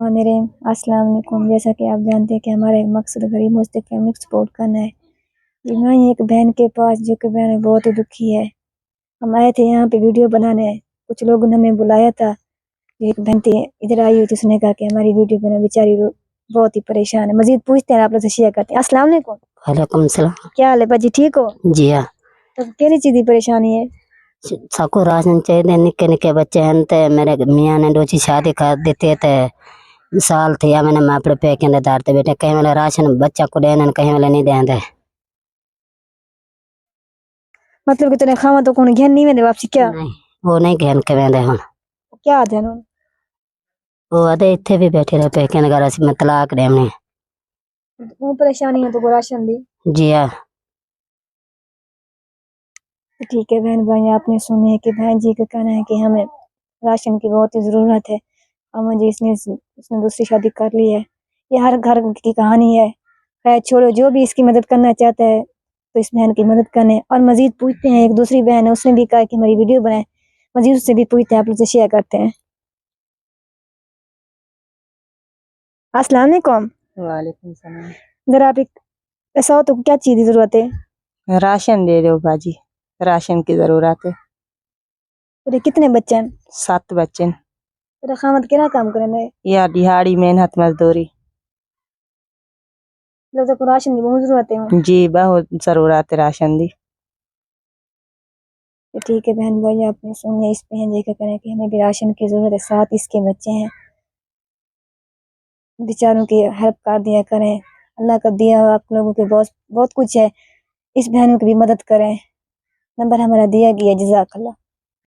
मेरे अस्सलाम वालेकुम। जैसा कि आप जानते हैं कि हमारा एक मकसद गरीब मुस्तक फैमिली को सपोर्ट करना है। जी मैं एक बहन के पास जो कि बहन बहुत ही दुखी है। हम आए थे यहाँ पे वीडियो बनाने। कुछ लोगों ने हमें बुलाया था। एक बहन थी इधर आई हुई थी, उसने कहा कि हमारी वीडियो बना, बेचारी बहुत ही परेशान है। मजीद पूछते हैं, आप लोग से शेयर करते हैं। अस्सलाम वालेकुम। वालेकुम सलाम। क्या हाल है बाजी, ठीक हो? जी हाँ। तो केड़ी चीज की परेशानी है? साको राशन चाहिए, निके निके बच्चे हैं ते मेरे मियाँ ने डोची शादी कर देते थे। साल थे या मैंने मापड़े पे के अंदर दारते बेटे कहीं वाले राशन बच्चा को देने कहीं वाले नहीं देंदे। मतलब कि तेरे खावा तो कौन घेन नहीं वेंदे वापसी क्या? नहीं वो नहीं घेन के वेंदे हुन। क्या आते हैं? वो आधे इत्थे भी बैठे रहे पे के अंदर असी में तलाक देने। वो परेशानी है तो को राशन दी। जी हाँ। ठीक है बहन भाई, आपने सुनी है कि बहन जी का कहना है कि हमें राशन की बहुत ही ज़रूरत है। अम्मा जी उसने दूसरी शादी कर ली है। ये हर घर की कहानी है। खैर छोड़ो, जो भी इसकी मदद करना चाहता है तो इस बहन की मदद करें। और मजीद पूछते हैं, एक दूसरी बहन है, उसने भी कहा कि हमारी वीडियो बनाए। मजीद उससे भी पूछते हैं, आप लोग से शेयर करते हैं। अस्सलाम वालेकुम। वालेकुम सलाम। जरा आप ऐसा हो तो क्या चीज़ की ज़रूरत है? राशन दे दो बाजी, राशन की जरूरत है। तेरे कितने बच्चे हैं? 7 बच्चे हैं। तेरा खामद क्या काम करेंगे? या दिहाड़ी मेहनत मजदूरी। मतलब तो राशन की बहुत ज़रूरत है। जी बहुत जरूरत है राशन दी। तो ठीक है बहन भाई, आपने सुनिए इस बहन जी का कहना है कि हमें भी राशन की ज़रूरत है। 7 इसके बच्चे हैं, बेचारों की हेल्प कर दिया करें। अल्लाह का दिया हुआ आप लोगों के बहुत बहुत कुछ है। इस बहनों की भी मदद करें। नंबर हमारा दिया गया। जज़ाकल्लाह।